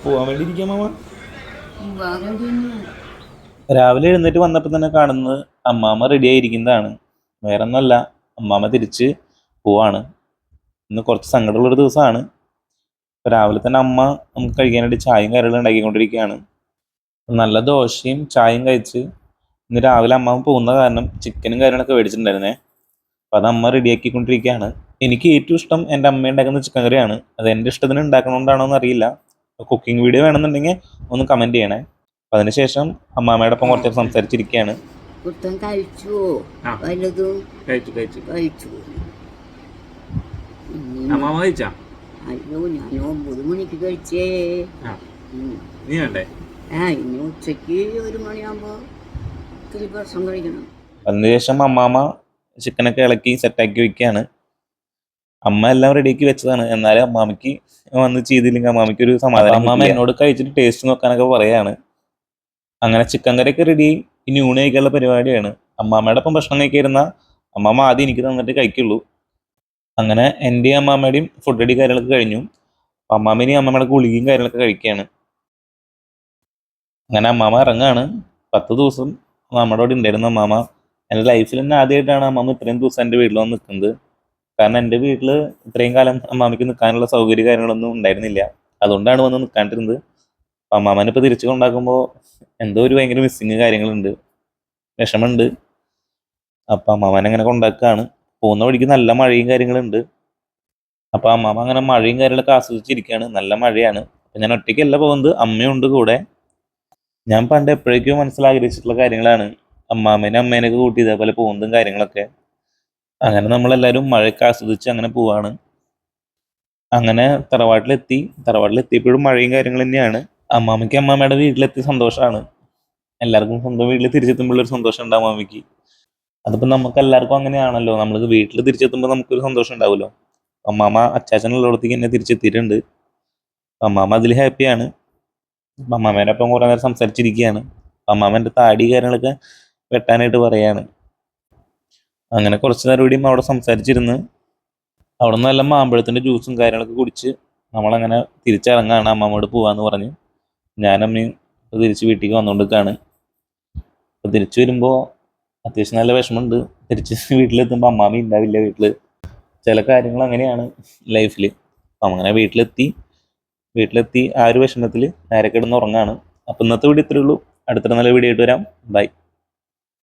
പോവാൻ വേണ്ടി ഇരിക്കാം മാമ. വേറെ രാവിലെ എഴുന്നേറ്റ് വന്നപ്പോൾ തന്നെ കാണുന്നത് അമ്മാമ്മ റെഡി ആയിരിക്കുന്നതാണ്. വേറെ ഒന്നല്ല, അമ്മാമ്മ തിരിച്ച് പോവാണ്. ഇന്ന് കുറച്ച് സങ്കടമുള്ളൊരു ദിവസമാണ്. രാവിലെ തന്നെ അമ്മ നമുക്ക് കഴിക്കാനായിട്ട് ചായയും കറികളും ഉണ്ടാക്കിക്കൊണ്ടിരിക്കുകയാണ്. നല്ല ദോശയും ചായയും കഴിച്ച് ഇന്ന് രാവിലെ അമ്മാമ്മ പോകുന്ന കാരണം ചിക്കനും കാര്യങ്ങളൊക്കെ മേടിച്ചിട്ടുണ്ടായിരുന്നേ. അപ്പം അത് അമ്മ റെഡിയാക്കിക്കൊണ്ടിരിക്കുകയാണ്. എനിക്ക് ഏറ്റവും ഇഷ്ടം എൻ്റെ അമ്മ ഉണ്ടാക്കുന്ന ചിക്കൻ കറിയാണ്. അത് എൻ്റെ ഇഷ്ടത്തിന് ഉണ്ടാക്കണോണ്ടാണോ എന്ന് അറിയില്ല. കുക്കിംഗ് വീഡിയോ വേണമെന്നുണ്ടെങ്കിൽ ഒന്ന് കമൻറ്റ് ചെയ്യണേ. അപ്പം അതിനുശേഷം അമ്മാമ്മയുടെ ഒപ്പം കുറച്ച് സംസാരിച്ചിരിക്കുകയാണ്. പുത്തൻ കഴിച്ചുവോ? വല്ലതും കഴിച്ചു കഴിച്ചു കഴിച്ചു. അമ്മാമ്മ കഴിച്ചാ? അയ്യോ, ഞാൻ 9 മണിക്ക് കഴിച്ചേ. നീ വേണ്ടേ? ഇനി ഉച്ചക്ക് 1 മണിയാകുമ്പോൾ ഇത്തിരി ഭക്ഷണം കഴിക്കണം. അതിനുശേഷം അമ്മാമ്മ ചിക്കനൊക്കെ ഇളക്കി സെറ്റാക്കി വെക്കുകയാണ്. അമ്മ എല്ലാം റെഡിയാക്കി വെച്ചതാണ്. എന്നാലും അമ്മാമ്മയ്ക്ക് വന്ന് ചെയ്തില്ലെങ്കിൽ അമ്മാമ്മയ്ക്ക് ഒരു സമാധാനം. അമ്മാമ്മ എന്നോട് കഴിച്ചിട്ട് ടേസ്റ്റ് നോക്കാനൊക്കെ പറയാണ്. അങ്ങനെ ചിക്കൻ കറിയൊക്കെ റെഡി. ഇനി ഊണ് കഴിക്കാനുള്ള പരിപാടിയാണ്. അമ്മാമ്മയുടെ ഒപ്പം ഭക്ഷണം കഴിക്കാതിരുന്ന അമ്മാമ്മ ആദ്യം എനിക്ക് തന്നിട്ട് കഴിക്കുള്ളൂ. അങ്ങനെ എൻ്റെയും അമ്മാമ്മയുടെയും ഫുഡ് റെഡി കാര്യങ്ങളൊക്കെ കഴിഞ്ഞു. അമ്മാമ്മേനെയും അമ്മാമ്മയുടെ ഗുളികയും കാര്യങ്ങളൊക്കെ കഴിക്കുകയാണ്. അങ്ങനെ അമ്മാമ്മ ഇറങ്ങാണ്. 10 ദിവസം നമ്മുടെ അവിടെ ഉണ്ടായിരുന്നു അമ്മാമ്മ. എൻ്റെ ലൈഫിൽ തന്നെ ആദ്യമായിട്ടാണ് അമ്മാമ്മ ഇത്രയും ദിവസം എൻ്റെ വീട്ടിൽ വന്ന് നിൽക്കുന്നത്. കാരണം എൻ്റെ വീട്ടിൽ ഇത്രയും കാലം അമ്മാമ്മയ്ക്ക് നിൽക്കാനുള്ള സൗകര്യ കാര്യങ്ങളൊന്നും ഉണ്ടായിരുന്നില്ല. അതുകൊണ്ടാണ് വന്ന് നിൽക്കാണ്ടിരുന്നത്. അപ്പം അമ്മാമ്മനെ ഇപ്പോൾ തിരിച്ചു കൊണ്ടാക്കുമ്പോൾ എന്തോ ഒരു ഭയങ്കര മിസ്സിങ് കാര്യങ്ങളുണ്ട്, വിഷമമുണ്ട്. അപ്പം അമ്മാമ്മനെ അങ്ങനെ കൊണ്ടാക്കുകയാണ്. പോകുന്ന വഴിക്ക് നല്ല മഴയും കാര്യങ്ങളുണ്ട്. അപ്പം അമ്മാമ്മ അങ്ങനെ മഴയും കാര്യങ്ങളൊക്കെ ആസ്വദിച്ചിരിക്കുകയാണ്. നല്ല മഴയാണ്. അപ്പം ഞാൻ ഒറ്റയ്ക്കല്ല പോകുന്നത്, അമ്മയുണ്ട് കൂടെ. ഞാൻ പണ്ട് എപ്പോഴേക്കോ മനസ്സിലാഗ്രഹിച്ചിട്ടുള്ള കാര്യങ്ങളാണ് അമ്മേനെയൊക്കെ കൂട്ടി ഇതേപോലെ പോകുന്നതും കാര്യങ്ങളൊക്കെ. അങ്ങനെ നമ്മളെല്ലാവരും മഴയൊക്കെ ആസ്വദിച്ച് അങ്ങനെ പോവാണ്. അങ്ങനെ തറവാട്ടിലെത്തിയപ്പോഴും മഴയും കാര്യങ്ങൾ തന്നെയാണ്. അമ്മാമ്മയ്ക്ക് അമ്മാമ്മയുടെ വീട്ടിലെത്തിയ സന്തോഷമാണ്. എല്ലാവർക്കും സ്വന്തം വീട്ടിൽ തിരിച്ചെത്തുമ്പോഴൊരു സന്തോഷം ഉണ്ടാവും അമ്മയ്ക്ക്. അതിപ്പോൾ നമുക്ക് എല്ലാവർക്കും അങ്ങനെയാണല്ലോ. നമ്മൾ വീട്ടിൽ തിരിച്ചെത്തുമ്പോൾ നമുക്കൊരു സന്തോഷം ഉണ്ടാവുമല്ലോ. അമ്മാമ്മ അച്ചാച്ചനുള്ളിടത്തേക്ക് എന്നെ തിരിച്ചെത്തിയിട്ടുണ്ട്. അമ്മാമ്മ അതിൽ ഹാപ്പിയാണ്. അമ്മാമ്മേൻ്റെ ഒപ്പം കുറേ നേരം സംസാരിച്ചിരിക്കുകയാണ്. അമ്മാമ്മൻ്റെ താടി കാര്യങ്ങളൊക്കെ വെട്ടാനായിട്ട് പറയാണ്. അങ്ങനെ കുറച്ച് നേരം കൂടിയും അവിടെ സംസാരിച്ചിരുന്ന് അവിടെ നിന്ന് നല്ല മാമ്പഴത്തിൻ്റെ ജ്യൂസും കാര്യങ്ങളൊക്കെ കുടിച്ച് നമ്മളങ്ങനെ തിരിച്ചിറങ്ങാണ്. അമ്മാമ്മയോട് പോകാമെന്ന് പറഞ്ഞ് ഞാനമ്മയും തിരിച്ച് വീട്ടിലേക്ക് വന്നുകൊണ്ടിരിക്കുകയാണ്. അപ്പോൾ തിരിച്ചു വരുമ്പോൾ അത്യാവശ്യം നല്ല വിഷമമുണ്ട്. തിരിച്ച് വീട്ടിലെത്തുമ്പോൾ അമ്മാമ്മ ഉണ്ടാവില്ല വീട്ടിൽ. ചില കാര്യങ്ങൾ അങ്ങനെയാണ് ലൈഫിൽ. അപ്പം അങ്ങനെ വീട്ടിലെത്തി ആ ഒരു വിഷമത്തിൽ നേരെ കിടന്ന് ഉറങ്ങാണ്. അപ്പം ഇന്നത്തെ വീഡിയോ ഇത്രയേ ഉള്ളൂ. അടുത്ത നല്ല വീഡിയോ ആയിട്ട് വരാം. ബൈ.